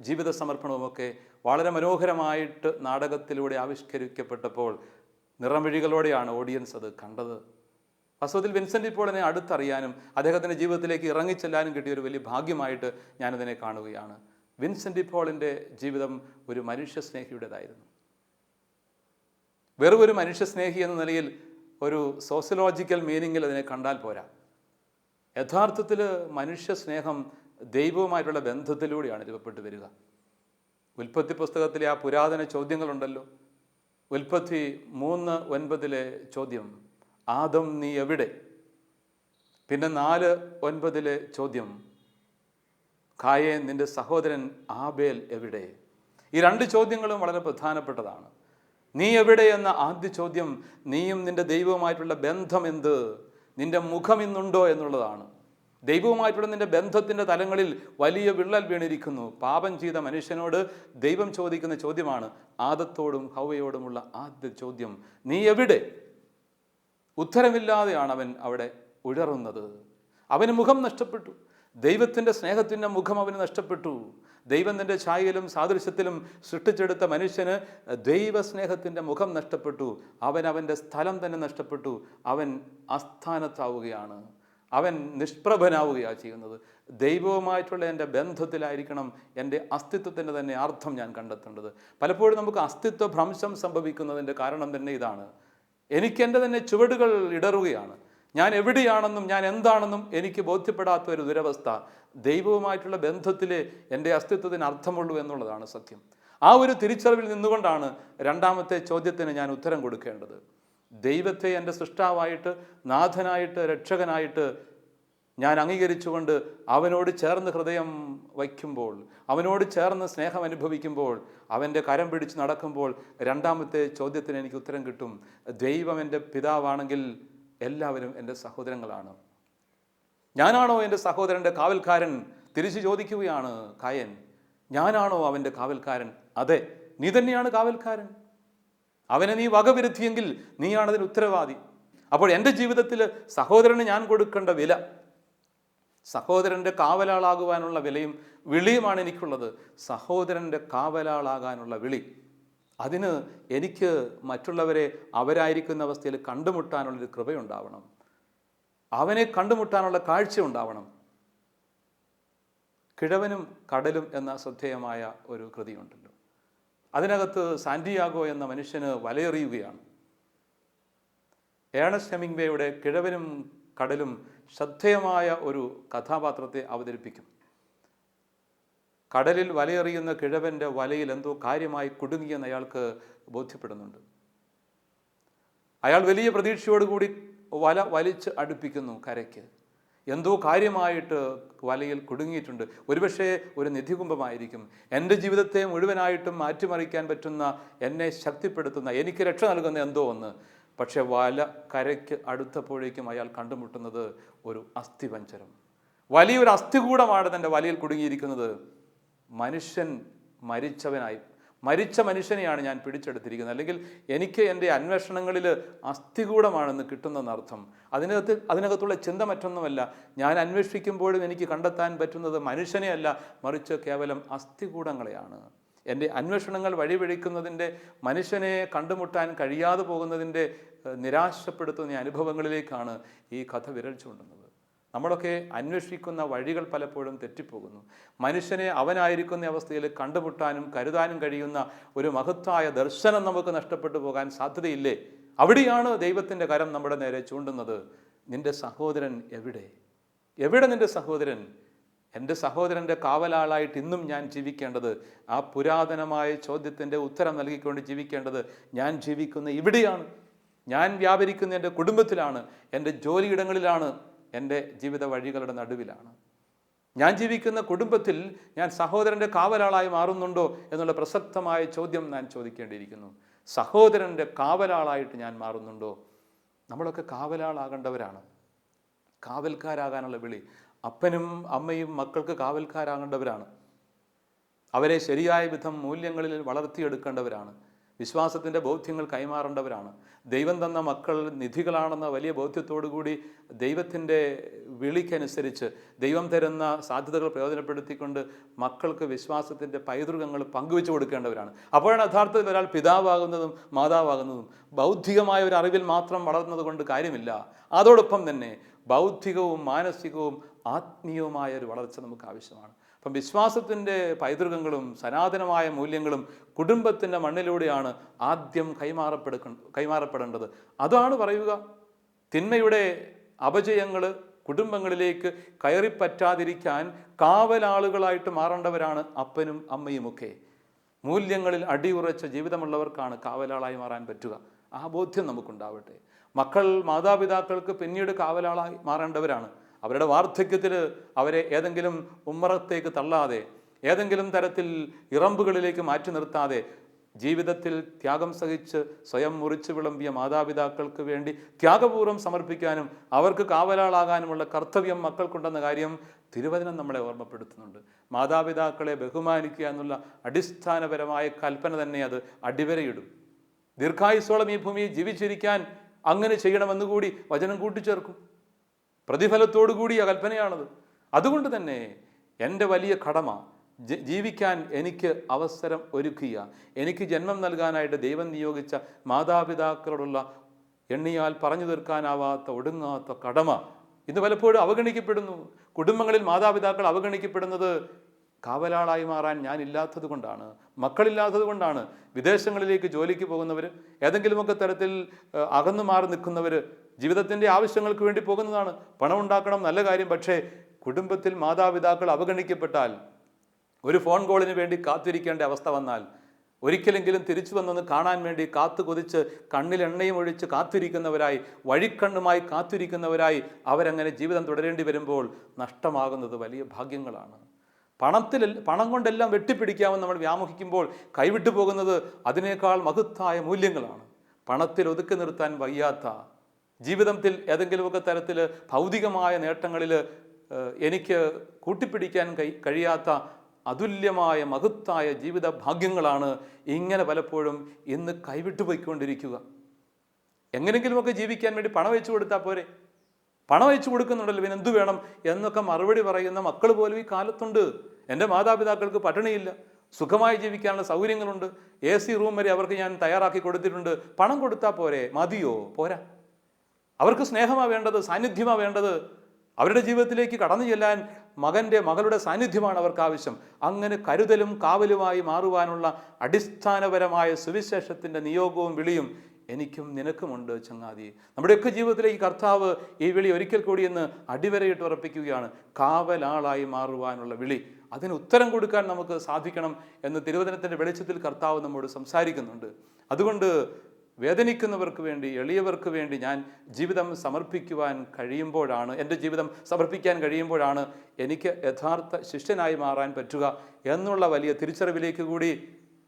ജീവിത സമർപ്പണവുമൊക്കെ വളരെ മനോഹരമായിട്ട് നാടകത്തിലൂടെ ആവിഷ്കരിക്കപ്പെട്ടപ്പോൾ നിറമിഴികളോടെയാണ് ഓഡിയൻസ് അത് കണ്ടത്. വാസ്തവത്തിൽ വിൻസെൻ്റ് പോളിനെ അടുത്തറിയാനും അദ്ദേഹത്തിൻ്റെ ജീവിതത്തിലേക്ക് ഇറങ്ങിച്ചെല്ലാനും കിട്ടിയ ഒരു വലിയ ഭാഗ്യമായിട്ട് ഞാനതിനെ കാണുകയാണ്. വിൻസെൻ്റ് പോളിൻ്റെ ജീവിതം ഒരു മനുഷ്യസ്നേഹിയുടേതായിരുന്നു. വെറും ഒരു മനുഷ്യസ്നേഹി എന്ന നിലയിൽ ഒരു സോഷ്യോളജിക്കൽ മീനിങ്ങിൽ അതിനെ കണ്ടാൽ പോരാ. യഥാർത്ഥത്തിൽ മനുഷ്യസ്നേഹം ദൈവവുമായിട്ടുള്ള ബന്ധത്തിലൂടെയാണ് രൂപപ്പെട്ടു വരിക. ഉൽപ്പത്തി പുസ്തകത്തിലെ ആ പുരാതന ചോദ്യങ്ങളുണ്ടല്ലോ. ഉൽപ്പത്തി 3:9 ചോദ്യം, ആദം നീ എവിടെ? പിന്നെ 4:9 ചോദ്യം, കായേൻ നിന്റെ സഹോദരൻ ആബേൽ എവിടെ? ഈ 2 ചോദ്യങ്ങളും വളരെ പ്രധാനപ്പെട്ടതാണ്. നീ എവിടെ എന്ന ആദ്യ ചോദ്യം നീയും നിന്റെ ദൈവവുമായിട്ടുള്ള ബന്ധം എന്ത്, നിന്റെ മുഖം ഇന്നുണ്ടോ എന്നുള്ളതാണ്. ദൈവവുമായിട്ടുള്ള നിന്റെ ബന്ധത്തിൻ്റെ തലങ്ങളിൽ വലിയ വിള്ളൽ വീണിരിക്കുന്നു. പാപം ചെയ്ത മനുഷ്യനോട് ദൈവം ചോദിക്കുന്ന ചോദ്യമാണ്, ആദത്തോടും ഹവ്വയോടുമുള്ള ആദ്യ ചോദ്യം, നീ എവിടെ? ഉത്തരമില്ലാതെയാണ് അവൻ അവിടെ ഉഴറുന്നത്. അവന് മുഖം നഷ്ടപ്പെട്ടു. ദൈവത്തിൻ്റെ സ്നേഹത്തിൻ്റെ മുഖം അവന് നഷ്ടപ്പെട്ടു. ദൈവം തൻ്റെ ഛായയിലും സാദൃശ്യത്തിലും സൃഷ്ടിച്ചെടുത്ത മനുഷ്യന് ദൈവസ്നേഹത്തിൻ്റെ മുഖം നഷ്ടപ്പെട്ടു. അവൻ്റെ സ്ഥലം തന്നെ നഷ്ടപ്പെട്ടു. അവൻ അസ്ഥാനത്താവുകയാണ്. അവൻ നിഷ്പ്രഭനാവുകയാണ് ചെയ്യുന്നത്. ദൈവവുമായിട്ടുള്ള എൻ്റെ ബന്ധത്തിലായിരിക്കണം എൻ്റെ അസ്തിത്വത്തിൻ്റെ തന്നെ അർത്ഥം ഞാൻ കണ്ടെത്തേണ്ടത്. പലപ്പോഴും നമുക്ക് അസ്തിത്വ ഭ്രംശം സംഭവിക്കുന്നതിൻ്റെ കാരണം തന്നെ ഇതാണ്. എനിക്കെൻ്റെ തന്നെ ചുവടുകൾ ഇടറുകയാണ്. ഞാൻ എവിടെയാണെന്നും ഞാൻ എന്താണെന്നും എനിക്ക് ബോധ്യപ്പെടാത്ത ഒരു ദുരവസ്ഥ. ദൈവവുമായിട്ടുള്ള ബന്ധത്തിലെ എൻ്റെ അസ്തിത്വത്തിന് അർത്ഥമുള്ളൂ എന്നുള്ളതാണ് സത്യം. ആ ഒരു തിരിച്ചറിവിൽ നിന്നുകൊണ്ടാണ് രണ്ടാമത്തെ ചോദ്യത്തിന് ഞാൻ ഉത്തരം കൊടുക്കേണ്ടത്. ദൈവത്തെ എൻ്റെ സൃഷ്ടാവായിട്ട്, നാഥനായിട്ട്, രക്ഷകനായിട്ട് ഞാൻ അംഗീകരിച്ചുകൊണ്ട് അവനോട് ചേർന്ന് ഹൃദയം വയ്ക്കുമ്പോൾ, അവനോട് ചേർന്ന് സ്നേഹം അനുഭവിക്കുമ്പോൾ, അവൻ്റെ കരം പിടിച്ച് നടക്കുമ്പോൾ രണ്ടാമത്തെ ചോദ്യത്തിന് എനിക്ക് ഉത്തരം കിട്ടും. ദൈവം എൻ്റെ പിതാവാണെങ്കിൽ എല്ലാവരും എൻ്റെ സഹോദരങ്ങളാണ്. ഞാനാണോ എൻ്റെ സഹോദരൻ്റെ കാവൽക്കാരൻ? തിരിച്ചു ചോദിക്കുകയാണ് കായൻ. ഞാനാണോ അവൻ്റെ കാവൽക്കാരൻ? അതെ, നീ തന്നെയാണ് കാവൽക്കാരൻ. അവനെ നീ വകവരുത്തിയെങ്കിൽ നീയാണതിന് ഉത്തരവാദി. അപ്പോൾ എൻ്റെ ജീവിതത്തിൽ സഹോദരന് ഞാൻ കൊടുക്കേണ്ട വില, സഹോദരൻ്റെ കാവലാളാകുവാനുള്ള വിലയും വിളിയുമാണ് എനിക്കുള്ളത്. സഹോദരൻ്റെ കാവലാളാകാനുള്ള വിളി, അതിന് എനിക്ക് മറ്റുള്ളവരെ അവരായിരിക്കുന്ന അവസ്ഥയിൽ കണ്ടുമുട്ടാനുള്ളൊരു കൃപയുണ്ടാവണം. അവനെ കണ്ടുമുട്ടാനുള്ള കാഴ്ച ഉണ്ടാവണം. കിഴവനും കടലും എന്ന ശ്രദ്ധേയമായ ഒരു കൃതിയുണ്ടല്ലോ. അതിനകത്ത് സാന്റിയാഗോ എന്ന മനുഷ്യന് വലയെറിയുകയാണ്. ഏണസ്റ്റ് ഹെമിംഗ്വേയുടെ കിഴവനും കടലും ശ്രദ്ധേയമായ ഒരു കഥാപാത്രത്തെ അവതരിപ്പിക്കും. കടലിൽ വലയെറിയുന്ന കിഴവൻ്റെ വലയിൽ എന്തോ കാര്യമായി കുടുങ്ങിയെന്ന് അയാൾക്ക് ബോധ്യപ്പെടുന്നുണ്ട്. അയാൾ വലിയ പ്രതീക്ഷയോടുകൂടി വല വലിച്ച് അടുപ്പിക്കുന്നു കരയ്ക്ക്. എന്തോ കാര്യമായിട്ട് വലയിൽ കുടുങ്ങിയിട്ടുണ്ട്. ഒരുപക്ഷെ ഒരു നിധികുംഭമായിരിക്കും. എൻ്റെ ജീവിതത്തെ മുഴുവനായിട്ടും മാറ്റിമറിക്കാൻ പറ്റുന്ന, എന്നെ ശക്തിപ്പെടുത്തുന്ന, എനിക്ക് രക്ഷ നൽകുന്ന എന്തോ ഒന്ന്. പക്ഷെ വല കരയ്ക്ക് അടുത്തപ്പോഴേക്കും അയാൾ കണ്ടുമുട്ടുന്നത് ഒരു അസ്ഥിപഞ്ജരം. വലിയൊരു അസ്ഥികൂടമാണ് തൻ്റെ വലയിൽ കുടുങ്ങിയിരിക്കുന്നത്. മനുഷ്യൻ മരിച്ച മനുഷ്യനെയാണ് ഞാൻ പിടിച്ചെടുത്തിരിക്കുന്നത്. അല്ലെങ്കിൽ എനിക്ക് എൻ്റെ അന്വേഷണങ്ങളിൽ അസ്ഥികൂടമാണെന്ന് കിട്ടുന്നതെന്നർത്ഥം. അതിനകത്തുള്ള ചിന്ത മറ്റൊന്നുമല്ല. ഞാൻ അന്വേഷിക്കുമ്പോഴും എനിക്ക് കണ്ടെത്താൻ പറ്റുന്നത് മനുഷ്യനെയല്ല, മറിച്ച് കേവലം അസ്ഥികൂടങ്ങളെയാണ്. എൻ്റെ അന്വേഷണങ്ങൾ വഴിവഴിക്കുന്നതിൻ്റെ, മനുഷ്യനെ കണ്ടുമുട്ടാൻ കഴിയാതെ പോകുന്നതിൻ്റെ നിരാശപ്പെടുത്തുന്ന അനുഭവങ്ങളിലേക്കാണ് ഈ കഥ വിരൽ ചൂണ്ടുന്നത്. നമ്മളൊക്കെ അന്വേഷിക്കുന്ന വഴികൾ പലപ്പോഴും തെറ്റിപ്പോകുന്നു. മനുഷ്യനെ അവനായിരിക്കുന്ന അവസ്ഥയിൽ കണ്ടുമുട്ടാനും കരുതാനും കഴിയുന്ന ഒരു മഹത്തായ ദർശനം നമുക്ക് നഷ്ടപ്പെട്ടു പോകാൻ സാധ്യതയില്ലേ? അവിടെയാണ് ദൈവത്തിൻ്റെ കരം നമ്മുടെ നേരെ ചൂണ്ടുന്നത്. നിന്റെ സഹോദരൻ എവിടെ? എവിടെ നിന്റെ സഹോദരൻ? എൻ്റെ സഹോദരൻ്റെ കാവലാളായിട്ട് ഇന്നും ഞാൻ ജീവിക്കേണ്ടത്, ആ പുരാതനമായ ചോദ്യത്തിൻ്റെ ഉത്തരം നൽകിക്കൊണ്ട് ജീവിക്കേണ്ടത് ഞാൻ ജീവിക്കുന്ന ഇവിടെയാണ്. ഞാൻ വ്യാപരിക്കുന്ന എൻ്റെ കുടുംബത്തിലാണ്, എൻ്റെ ജോലിയിടങ്ങളിലാണ്, എൻ്റെ ജീവിത വഴികളുടെ നടുവിലാണ്. ഞാൻ ജീവിക്കുന്ന കുടുംബത്തിൽ ഞാൻ സഹോദരൻ്റെ കാവലാളായി മാറുന്നുണ്ടോ എന്നുള്ള പ്രസക്തമായ ചോദ്യം ഞാൻ ചോദിക്കേണ്ടിയിരിക്കുന്നു. സഹോദരൻ്റെ കാവലാളായിട്ട് ഞാൻ മാറുന്നുണ്ടോ? നമ്മളൊക്കെ കാവലാളാകേണ്ടവരാണ്. കാവൽക്കാരാകാനുള്ള വിളി. അപ്പനും അമ്മയും മക്കൾക്ക് കാവൽക്കാരാകേണ്ടവരാണ്. അവരെ ശരിയായ വിധം മൂല്യങ്ങളിൽ വളർത്തിയെടുക്കേണ്ടവരാണ്. വിശ്വാസത്തിൻ്റെ ബോധ്യങ്ങൾ കൈമാറേണ്ടവരാണ്. ദൈവം തന്ന മക്കൾ നിധികളാണെന്ന വലിയ ബോധ്യത്തോടുകൂടി ദൈവത്തിൻ്റെ വിളിക്കനുസരിച്ച് ദൈവം തരുന്ന സാധ്യതകൾ പ്രയോജനപ്പെടുത്തിക്കൊണ്ട് മക്കൾക്ക് വിശ്വാസത്തിൻ്റെ പൈതൃകങ്ങൾ പങ്കുവെച്ചു കൊടുക്കേണ്ടവരാണ്. അപ്പോഴാണ് യഥാർത്ഥത്തിൽ ഒരാൾ പിതാവാകുന്നതും മാതാവാകുന്നതും. ബൗദ്ധികമായ ഒരു അറിവിൽ മാത്രം വളർന്നത് കൊണ്ട് കാര്യമില്ല. അതോടൊപ്പം തന്നെ ബൗദ്ധികവും മാനസികവും ആത്മീയവുമായ ഒരു വളർച്ച നമുക്ക് ആവശ്യമാണ്. അപ്പം വിശ്വാസത്തിൻ്റെ പൈതൃകങ്ങളും സനാതനമായ മൂല്യങ്ങളും കുടുംബത്തിൻ്റെ മണ്ണിലൂടെയാണ് ആദ്യം കൈമാറപ്പെടേണ്ടത്. അതാണ് പറയുക. തിന്മയുടെ അപജയങ്ങൾ കുടുംബങ്ങളിലേക്ക് കയറിപ്പറ്റാതിരിക്കാൻ കാവലാളുകളായിട്ട് മാറേണ്ടവരാണ് അപ്പനും അമ്മയുമൊക്കെ. മൂല്യങ്ങളിൽ അടിയുറച്ച ജീവിതമുള്ളവർക്കാണ് കാവലാളായി മാറാൻ പറ്റുക. ആ ബോധ്യം നമുക്കുണ്ടാവട്ടെ. മക്കൾ മാതാപിതാക്കൾക്ക് പിന്നീട് കാവലാളായി മാറേണ്ടവരാണ്. അവരുടെ വാർദ്ധക്യത്തിൽ അവരെ ഏതെങ്കിലും ഉമ്മറത്തേക്ക് തള്ളാതെ, ഏതെങ്കിലും തരത്തിൽ ഇറമ്പുകളിലേക്ക് മാറ്റി നിർത്താതെ, ജീവിതത്തിൽ ത്യാഗം സഹിച്ച് സ്വയം മുറിച്ചു വിളമ്പിയ മാതാപിതാക്കൾക്ക് വേണ്ടി ത്യാഗപൂർവ്വം സമർപ്പിക്കാനും അവർക്ക് കാവലാളാകാനുമുള്ള കർത്തവ്യം മക്കൾക്കുണ്ടെന്ന കാര്യം തിരുവചനം നമ്മളെ ഓർമ്മപ്പെടുത്തുന്നുണ്ട്. മാതാപിതാക്കളെ ബഹുമാനിക്കുക എന്നുള്ള അടിസ്ഥാനപരമായ കൽപ്പന തന്നെ അത് അടിവരയിടും. ദീർഘായുസ്സോളം ഈ ഭൂമിയിൽ ജീവിച്ചിരിക്കാൻ അങ്ങനെ ചെയ്യണമെന്നുകൂടി വചനം കൂട്ടിച്ചേർക്കും. പ്രതിഫലത്തോടുകൂടി ആ കൽപ്പനയാണത്. അതുകൊണ്ട് തന്നെ എൻ്റെ വലിയ കടമ ജീവിക്കാൻ എനിക്ക് അവസരം ഒരുക്കുക, എനിക്ക് ജന്മം നൽകാനായിട്ട് ദൈവം നിയോഗിച്ച മാതാപിതാക്കളോടുള്ള എണ്ണിയാൽ പറഞ്ഞു തീർക്കാനാവാത്ത ഒടുങ്ങാത്ത കടമ ഇന്ന് പലപ്പോഴും അവഗണിക്കപ്പെടുന്നു. കുടുംബങ്ങളിൽ മാതാപിതാക്കൾ അവഗണിക്കപ്പെടുന്നത് കാവലാളായി മാറാൻ ഞാനില്ലാത്തത് കൊണ്ടാണ്, മക്കളില്ലാത്തത് കൊണ്ടാണ്. വിദേശങ്ങളിലേക്ക് ജോലിക്ക് പോകുന്നവർ, ഏതെങ്കിലുമൊക്കെ തരത്തിൽ അകന്നു മാറി നിൽക്കുന്നവർ ജീവിതത്തിൻ്റെ ആവശ്യങ്ങൾക്ക് വേണ്ടി പോകുന്നതാണ്. പണം ഉണ്ടാക്കണം, നല്ല കാര്യം. പക്ഷേ കുടുംബത്തിൽ മാതാപിതാക്കൾ അവഗണിക്കപ്പെട്ടാൽ, ഒരു ഫോൺ കോളിന് വേണ്ടി കാത്തിരിക്കേണ്ട അവസ്ഥ വന്നാൽ, ഒരിക്കലെങ്കിലും തിരിച്ചു വന്നൊന്ന് കാണാൻ വേണ്ടി കാത്തു കൊതിച്ച് കണ്ണിൽ എണ്ണയും ഒഴിച്ച് കാത്തിരിക്കുന്നവരായി, വഴിക്കണ്ണുമായി കാത്തിരിക്കുന്നവരായി അവരങ്ങനെ ജീവിതം തുടരേണ്ടി വരുമ്പോൾ നഷ്ടമാകുന്നത് വലിയ ഭാഗ്യങ്ങളാണ്. പണം കൊണ്ടെല്ലാം വെട്ടിപ്പിടിക്കാമെന്ന് നമ്മൾ വ്യാമോഹിക്കുമ്പോൾ കൈവിട്ടു പോകുന്നത് അതിനേക്കാൾ മഹത്തായ മൂല്യങ്ങളാണ്. പണത്തിൽ ഒതുക്കി നിർത്താൻ വയ്യാത്ത, ജീവിതത്തിൽ ഏതെങ്കിലുമൊക്കെ തരത്തിൽ ഭൗതികമായ നേട്ടങ്ങളിൽ എനിക്ക് കൂട്ടിപ്പിടിക്കാൻ കഴിയാത്ത അതുല്യമായ മഹത്തായ ജീവിത ഭാഗ്യങ്ങളാണ് ഇങ്ങനെ പലപ്പോഴും ഇന്ന് കൈവിട്ടു പോയിക്കൊണ്ടിരിക്കുക. എങ്ങനെങ്കിലുമൊക്കെ ജീവിക്കാൻ വേണ്ടി പണം വെച്ചു കൊടുത്താൽ പോരെ, പണം അയച്ചു കൊടുക്കുന്നുണ്ടല്ലോ, പിന്നെ എന്തു വേണം എന്നൊക്കെ മറുപടി പറയുന്ന മക്കൾ പോലും ഈ കാലത്തുണ്ട്. എൻ്റെ മാതാപിതാക്കൾക്ക് പട്ടിണിയില്ല, സുഖമായി ജീവിക്കാനുള്ള സൗകര്യങ്ങളുണ്ട്, AC റൂം വരെ അവർക്ക് ഞാൻ തയ്യാറാക്കി കൊടുത്തിട്ടുണ്ട്. പണം കൊടുത്താൽ പോരെ? മതിയോ? പോരാ. അവർക്ക് സ്നേഹമാണ് വേണ്ടത്, സാന്നിധ്യമാണ് വേണ്ടത്. അവരുടെ ജീവിതത്തിലേക്ക് കടന്നു ചെല്ലാൻ മകളുടെ സാന്നിധ്യമാണ് അവർക്ക് ആവശ്യം. അങ്ങനെ കരുതലും കാവലുമായി മാറുവാനുള്ള അടിസ്ഥാനപരമായ സുവിശേഷത്തിൻ്റെ നിയോഗവും വിളിയും എനിക്കും നിനക്കുമുണ്ട് ചങ്ങാതി. നമ്മുടെയൊക്കെ ജീവിതത്തിലേക്ക് കർത്താവ് ഈ വിളി ഒരിക്കൽ കൂടി എന്ന് അടിവരയിട്ട് ഉറപ്പിക്കുകയാണ്. കാവലാളായി മാറുവാനുള്ള വിളി, അതിന് ഉത്തരം കൊടുക്കാൻ നമുക്ക് സാധിക്കണം എന്ന് തിരുവചനത്തിൻ്റെ വെളിച്ചത്തിൽ കർത്താവ് നമ്മോട് സംസാരിക്കുന്നുണ്ട്. അതുകൊണ്ട് വേദനിക്കുന്നവർക്ക് വേണ്ടി, എളിയവർക്ക് വേണ്ടി ഞാൻ ജീവിതം സമർപ്പിക്കുവാൻ കഴിയുമ്പോഴാണ്, എൻ്റെ ജീവിതം സമർപ്പിക്കാൻ കഴിയുമ്പോഴാണ് എനിക്ക് യഥാർത്ഥ ശിഷ്യനായി മാറാൻ പറ്റുക എന്നുള്ള വലിയ തിരിച്ചറിവിലേക്ക് കൂടി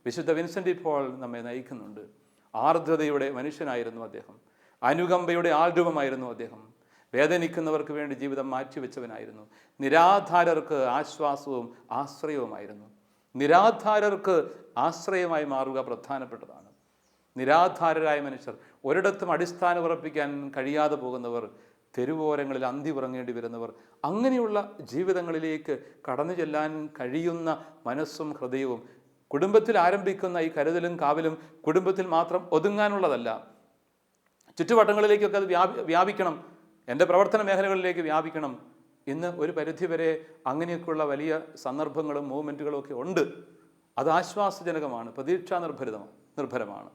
വിശുദ്ധ വിൻസെൻ്റ് പോൾ നമ്മെ നയിക്കുന്നുണ്ട്. ആർദ്രതയുടെ മനുഷ്യനായിരുന്നു അദ്ദേഹം. അനുകമ്പയുടെ ആൾരൂപമായിരുന്നു അദ്ദേഹം. വേദനിക്കുന്നവർക്ക് വേണ്ടി ജീവിതം മാറ്റിവെച്ചവനായിരുന്നു. നിരാധാരർക്ക് ആശ്വാസവും ആശ്രയവുമായിരുന്നു. നിരാധാരർക്ക് ആശ്രയമായി മാറുക പ്രധാനപ്പെട്ടതാണ്. നിരാധാരരായ മനുഷ്യർ, ഒരിടത്തും അടിസ്ഥാനം ഉറപ്പിക്കാൻ കഴിയാതെ പോകുന്നവർ, തെരുവോരങ്ങളിൽ അന്തി ഉറങ്ങേണ്ടി വരുന്നവർ, അങ്ങനെയുള്ള ജീവിതങ്ങളിലേക്ക് കടന്നു ചെല്ലാൻ കഴിയുന്ന മനസ്സും ഹൃദയവും, കുടുംബത്തിൽ ആരംഭിക്കുന്ന ഈ കരുതലും കാവലും കുടുംബത്തിൽ മാത്രം ഒതുങ്ങാനുള്ളതല്ല, ചുറ്റുവട്ടങ്ങളിലേക്കൊക്കെ അത് വ്യാപിക്കണം, എൻ്റെ പ്രവർത്തന മേഖലകളിലേക്ക് വ്യാപിക്കണം. ഇന്ന് ഒരു പരിധിവരെ അങ്ങനെയൊക്കെയുള്ള വലിയ സന്ദർഭങ്ങളും മൂവ്മെൻറ്റുകളും ഒക്കെ ഉണ്ട്. അത് ആശ്വാസജനകമാണ്, പ്രതീക്ഷാ നിർഭരമാണ്.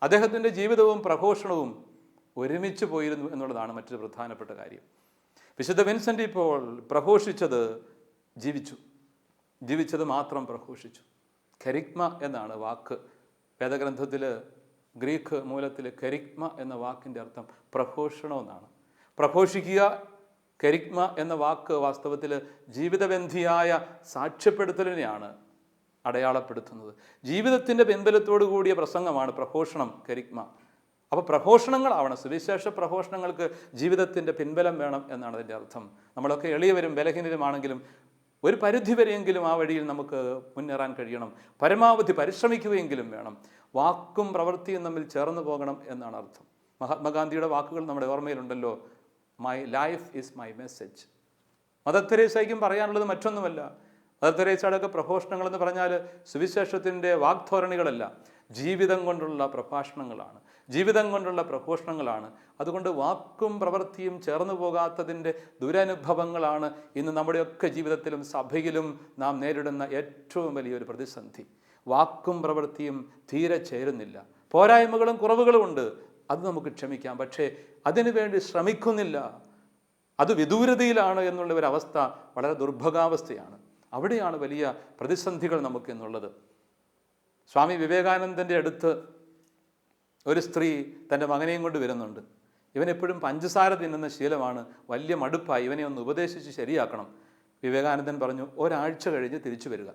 അദ്ദേഹത്തിൻ്റെ ജീവിതവും പ്രഘോഷണവും ഒരുമിച്ച് പോയിരുന്നു എന്നുള്ളതാണ് മറ്റൊരു പ്രധാനപ്പെട്ട കാര്യം. വിശുദ്ധ വിൻസെൻ്റ് പോൾ പ്രഘോഷിച്ചത് ജീവിച്ചത് മാത്രം പ്രഘോഷിച്ചു. കെരിഗ്മ എന്നാണ് വാക്ക്. വേദഗ്രന്ഥത്തിൽ ഗ്രീക്ക് മൂലത്തിൽ കെരിഗ്മ എന്ന വാക്കിൻ്റെ അർത്ഥം പ്രഘോഷണം എന്നാണ്. പ്രഘോഷിക്കുക, കെരിഗ്മ എന്ന വാക്ക് വാസ്തവത്തിൽ ജീവിതബന്ധിയായ സാക്ഷ്യപ്പെടുത്തലിനെയാണ് അടയാളപ്പെടുത്തുന്നത്. ജീവിതത്തിൻ്റെ പിൻബലത്തോടു കൂടിയ പ്രസംഗമാണ് പ്രഘോഷണം, കെരിഗ്മ. അപ്പോൾ പ്രഘോഷണങ്ങളാവണം. സുവിശേഷ പ്രഘോഷണങ്ങൾക്ക് ജീവിതത്തിൻ്റെ പിൻബലം വേണം എന്നാണ് അതിൻ്റെ അർത്ഥം. നമ്മളൊക്കെ എളിയവരും ബലഹീനരുമാണെങ്കിലും ഒരു പരിധിവരെയെങ്കിലും ആ വഴിയിൽ നമുക്ക് മുന്നേറാൻ കഴിയണം. പരമാവധി പരിശ്രമിക്കുകയെങ്കിലും വേണം. വാക്കും പ്രവൃത്തിയും തമ്മിൽ ചേർന്ന് പോകണം എന്നാണ് അർത്ഥം. മഹാത്മാഗാന്ധിയുടെ വാക്കുകൾ നമ്മുടെ ഓർമ്മയിലുണ്ടല്ലോ, my life is my message. Mother തെരേസയ്ക്കും പറയാനുള്ളത് മറ്റൊന്നുമല്ല. മദർ തെരേസയുടെയൊക്കെ പ്രഘോഷണങ്ങളെന്ന് പറഞ്ഞാൽ സുവിശേഷത്തിൻ്റെ വാഗ്ധോരണികളല്ല, ജീവിതം കൊണ്ടുള്ള പ്രഭാഷണങ്ങളാണ്, ജീവിതം കൊണ്ടുള്ള പ്രഘോഷണങ്ങളാണ്. അതുകൊണ്ട് വാക്കും പ്രവൃത്തിയും ചേർന്നു പോകാത്തതിൻ്റെ ദുരനുഭവങ്ങളാണ് ഇന്ന് നമ്മുടെയൊക്കെ ജീവിതത്തിലും സഭയിലും നാം നേരിടുന്ന ഏറ്റവും വലിയൊരു പ്രതിസന്ധി. വാക്കും പ്രവൃത്തിയും തീരെ ചേരുന്നില്ല. പോരായ്മകളും കുറവുകളും ഉണ്ട്, അത് നമുക്ക് ക്ഷമിക്കാം. പക്ഷേ അതിനുവേണ്ടി ശ്രമിക്കുന്നില്ല, അത് വിദൂരതയിലാണ് എന്നുള്ള ഒരവസ്ഥ വളരെ ദുർഭഗാവസ്ഥയാണ്. അവിടെയാണ് വലിയ പ്രതിസന്ധികൾ നമുക്കെന്നുള്ളത്. സ്വാമി വിവേകാനന്ദൻ്റെ അടുത്ത് ഒരു സ്ത്രീ തൻ്റെ മകനെയും കൊണ്ട് വരുന്നുണ്ട്. ഇവനെപ്പോഴും പഞ്ചസാര തിന്നുന്ന ശീലമാണ്, വലിയ മടുപ്പായി, ഇവനെ ഒന്ന് ഉപദേശിച്ച് ശരിയാക്കണം. വിവേകാനന്ദൻ പറഞ്ഞു, ഒരാഴ്ച കഴിഞ്ഞ് തിരിച്ചു വരിക.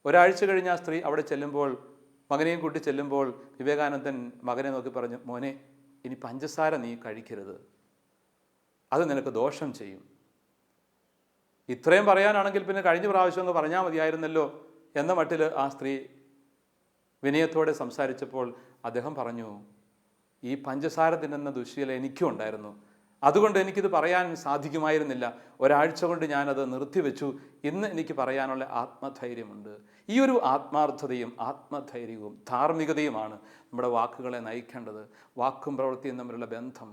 ഒരാഴ്ച കഴിഞ്ഞ് ആ സ്ത്രീ അവിടെ ചെല്ലുമ്പോൾ, മകനെയും കൂട്ടി ചെല്ലുമ്പോൾ വിവേകാനന്ദൻ മകനെ നോക്കി പറഞ്ഞു, മോനെ, ഇനി പഞ്ചസാര നീ കഴിക്കരുത്, അത് നിനക്ക് ദോഷം ചെയ്യും. ഇത്രയും പറയാനാണെങ്കിൽ പിന്നെ കഴിഞ്ഞ പ്രാവശ്യം ഒന്ന് പറഞ്ഞാൽ മതിയായിരുന്നല്ലോ എന്ന മട്ടിൽ ആ സ്ത്രീ വിനയത്തോടെ സംസാരിച്ചപ്പോൾ അദ്ദേഹം പറഞ്ഞു, ഈ പഞ്ചസാര തിന്നുന്ന ദുശ്ശീലം എനിക്കും ഉണ്ടായിരുന്നു, അതുകൊണ്ട് എനിക്കിത് പറയാൻ സാധിക്കുമായിരുന്നില്ല. ഒരാഴ്ച കൊണ്ട് ഞാനത് നിർത്തിവെച്ചു. ഇന്ന് എനിക്ക് പറയാനുള്ള ആത്മധൈര്യമുണ്ട്. ഈ ഒരു ആത്മാർത്ഥതയും ആത്മധൈര്യവും ധാർമ്മികതയുമാണ് നമ്മുടെ വാക്കുകളെ നയിക്കേണ്ടത്. വാക്കും പ്രവൃത്തിയും തമ്മിലുള്ള ബന്ധം.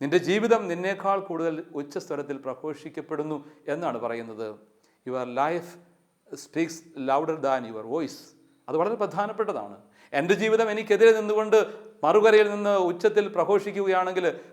നിന്റെ ജീവിതം നിന്നേക്കാൾ കൂടുതൽ ഉച്ചസ്വരത്തിൽ പ്രഘോഷിക്കപ്പെടുന്നു എന്നാണ് പറയുന്നത്. Your life speaks louder than your voice. അത് വളരെ പ്രധാനപ്പെട്ടതാണ്. എൻ്റെ ജീവിതം എനിക്കെതിരെ നിന്നുകൊണ്ട് മറുകരയിൽ നിന്ന് ഉച്ചത്തിൽ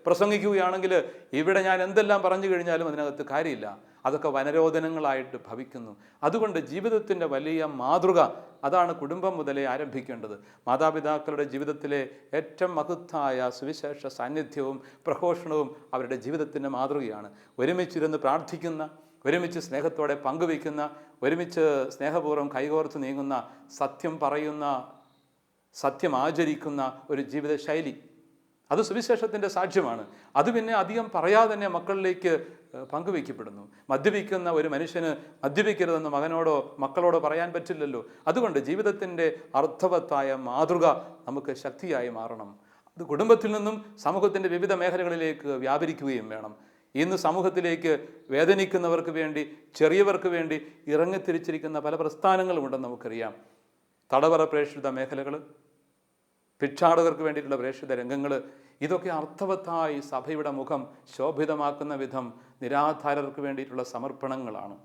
പ്രസംഗിക്കുകയാണെങ്കിൽ ഇവിടെ ഞാൻ എന്തെല്ലാം പറഞ്ഞു കഴിഞ്ഞാലും അതിനകത്ത് കാര്യമില്ല. അതൊക്കെ വനരോധനങ്ങളായിട്ട് ഭവിക്കുന്നു. അതുകൊണ്ട് ജീവിതത്തിൻ്റെ വലിയ മാതൃക അതാണ് കുടുംബം മുതലേ ആരംഭിക്കേണ്ടത്. മാതാപിതാക്കളുടെ ജീവിതത്തിലെ ഏറ്റവും മഹത്തായ സുവിശേഷ സാന്നിധ്യവും പ്രഘോഷണവും അവരുടെ ജീവിതത്തിൻ്റെ മാതൃകയാണ്. ഒരുമിച്ചിരുന്ന് പ്രാർത്ഥിക്കുന്ന, ഒരുമിച്ച് സ്നേഹത്തോടെ പങ്കുവയ്ക്കുന്ന, ഒരുമിച്ച് സ്നേഹപൂർവ്വം കൈകോർത്ത് നീങ്ങുന്ന, സത്യം പറയുന്ന, സത്യം ആചരിക്കുന്ന ഒരു ജീവിത ശൈലി, അത് സുവിശേഷത്തിൻ്റെ സാക്ഷ്യമാണ്. അത് പിന്നെ അധികം പറയാതെ തന്നെ മക്കളിലേക്ക് പങ്കുവയ്ക്കപ്പെടുന്നു. മദ്യപിക്കുന്ന ഒരു മനുഷ്യന് മദ്യപിക്കരുതെന്ന് മക്കളോടോ പറയാൻ പറ്റില്ലല്ലോ. അതുകൊണ്ട് ജീവിതത്തിൻ്റെ അർത്ഥവത്തായ മാതൃക നമുക്ക് ശക്തിയായി മാറണം. അത് കുടുംബത്തിൽ നിന്നും സമൂഹത്തിൻ്റെ വിവിധ മേഖലകളിലേക്ക് വ്യാപരിക്കുകയും വേണം. ഇന്ന് സമൂഹത്തിലേക്ക് വേദനിക്കുന്നവർക്ക് വേണ്ടി, ചെറിയവർക്ക് വേണ്ടി ഇറങ്ങിത്തിരിച്ചിരിക്കുന്ന പല പ്രസ്ഥാനങ്ങളുമുണ്ടെന്ന് നമുക്കറിയാം. തടവറ പ്രേക്ഷിത മേഖലകൾ, ഭിക്ഷാടകർക്ക് വേണ്ടിയിട്ടുള്ള പ്രേക്ഷിത രംഗങ്ങൾ, ഇതൊക്കെ അർത്ഥവത്തായി സഭയുടെ മുഖം ശോഭിതമാക്കുന്ന വിധം നിരാധാരർക്ക് വേണ്ടിയിട്ടുള്ള സമർപ്പണങ്ങളാണ്.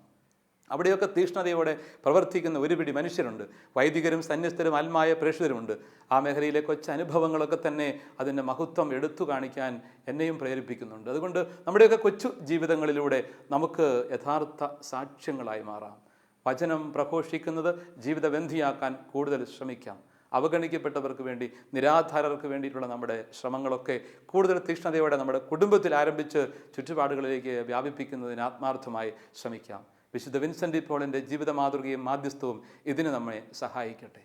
അവിടെയൊക്കെ തീക്ഷ്ണതയോടെ പ്രവർത്തിക്കുന്ന ഒരുപിടി മനുഷ്യരുണ്ട്. വൈദികരും സന്യസ്തരും ആത്മായ പ്രേക്ഷിതരുമുണ്ട്. ആ മേഖലയിലെ കൊച്ചനുഭവങ്ങളൊക്കെ തന്നെ അതിൻ്റെ മഹത്വം എടുത്തു കാണിക്കാൻ എന്നെയും പ്രേരിപ്പിക്കുന്നുണ്ട്. അതുകൊണ്ട് നമ്മുടെയൊക്കെ കൊച്ചു ജീവിതങ്ങളിലൂടെ നമുക്ക് യഥാർത്ഥ സാക്ഷ്യങ്ങളായി മാറാം. വചനം പ്രഘോഷിക്കുന്നത് ജീവിതബന്ധിയാക്കാൻ കൂടുതൽ ശ്രമിക്കാം. അവഗണിക്കപ്പെട്ടവർക്ക് വേണ്ടി, നിരാധാരർക്ക് വേണ്ടിയിട്ടുള്ള നമ്മുടെ ശ്രമങ്ങളൊക്കെ കൂടുതൽ തീക്ഷ്ണതയോടെ നമ്മുടെ കുടുംബത്തിൽ ആരംഭിച്ച് ചുറ്റുപാടുകളിലേക്ക് വ്യാപിപ്പിക്കുന്നതിന് ആത്മാർത്ഥമായി ശ്രമിക്കാം. വിശുദ്ധ വിൻസെൻ്റ് ഡി പോളിൻ്റെ ജീവിത മാതൃകയും മാധ്യസ്ഥവും ഇതിന് നമ്മെ സഹായിക്കട്ടെ.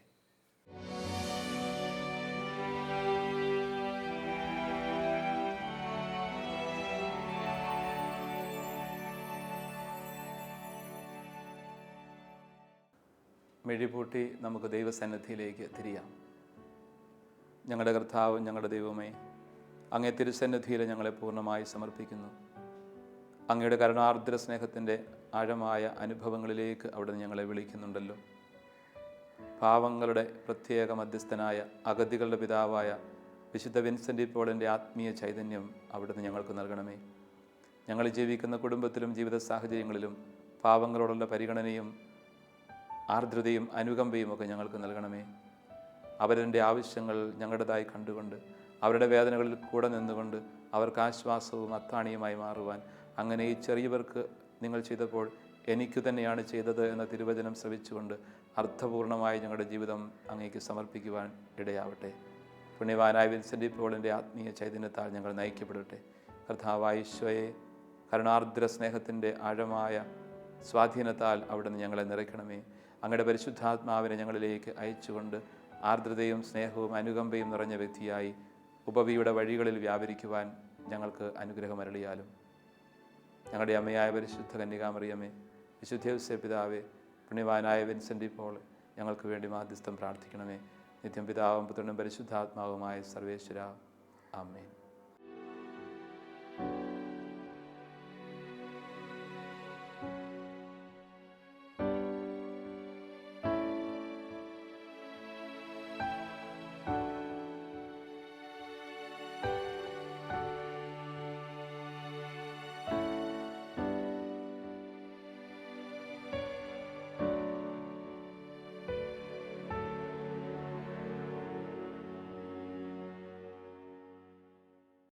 മെഴിപൂട്ടി നമുക്ക് ദൈവസന്നിധിയിലേക്ക് തിരിയാം. ഞങ്ങളുടെ കർത്താവും ഞങ്ങളുടെ ദൈവമേ, അങ്ങേ തിരുസന്നിധിയിൽ ഞങ്ങളെ പൂർണ്ണമായി സമർപ്പിക്കുന്നു. അങ്ങയുടെ കരുണാർദ്ര സ്നേഹത്തിൻ്റെ ആഴമായ അനുഭവങ്ങളിലേക്ക് അവിടുന്ന് ഞങ്ങളെ വിളിക്കുന്നുണ്ടല്ലോ. പാവങ്ങളുടെ പ്രത്യേക മധ്യസ്ഥനായ അഗതികളുടെ പിതാവായ വിശുദ്ധ വിൻസെൻ്റ് ഡി പോളിൻ്റെ ആത്മീയ ചൈതന്യം അവിടുന്ന് ഞങ്ങൾക്ക് നൽകണമേ. ഞങ്ങൾ ജീവിക്കുന്ന കുടുംബത്തിലും ജീവിത സാഹചര്യങ്ങളിലും പാവങ്ങളോടുള്ള പരിഗണനയും ആർദ്രതയും അനുകമ്പയും ഒക്കെ ഞങ്ങൾക്ക് നൽകണമേ. അവരുടെ ആവശ്യങ്ങൾ ഞങ്ങളുടേതായി കണ്ടുകൊണ്ട് അവരുടെ വേദനകളിൽ കൂടെ നിന്നുകൊണ്ട് അവർക്ക് ആശ്വാസവും അത്താണിയുമായി മാറുവാൻ, അങ്ങനെ ഈ ചെറിയവർക്ക് നിങ്ങൾ ചെയ്തപ്പോൾ എനിക്ക് തന്നെയാണ് ചെയ്തത് എന്ന തിരുവചനം ശ്രവിച്ചുകൊണ്ട് അർത്ഥപൂർണമായി ഞങ്ങളുടെ ജീവിതം അങ്ങേക്ക് സമർപ്പിക്കുവാൻ ഇടയാവട്ടെ. പുണ്യവാനായ വിൻസെൻ്റ് ഡി പോളിൻ്റെ ആത്മീയ ചൈതന്യത്താൽ ഞങ്ങൾ നയിക്കപ്പെടട്ടെ. കർത്താവായ ഈശോയെ, കരുണാർദ്ര സ്നേഹത്തിൻ്റെ ആഴമായ സ്വാധീനത്താൽ അവിടുന്ന് ഞങ്ങളെ നിറയ്ക്കണമേ. അങ്ങയുടെ പരിശുദ്ധാത്മാവിനെ ഞങ്ങളിലേക്ക് അയച്ചുകൊണ്ട് ആർദ്രതയും സ്നേഹവും അനുകമ്പയും നിറഞ്ഞ വ്യക്തിയായി ഉപവിയുടെ വഴികളിൽ വ്യാപരിക്കുവാൻ ഞങ്ങൾക്ക് അനുഗ്രഹമരുളിയാലും. ഞങ്ങളുടെ അമ്മയായ പരിശുദ്ധ കന്യകാമറിയമേ, വിശുദ്ധ ഔസേപ്പ് പിതാവേ, പുണ്യവാനായ വിൻസെൻ്റ് ഡി പോൾ ഞങ്ങൾക്ക് വേണ്ടി മാധ്യസ്ഥം പ്രാർത്ഥിക്കണമേ. നിത്യം പിതാവും പുത്രനും പരിശുദ്ധാത്മാവുമായ സർവേശ്വര. ആമേൻ.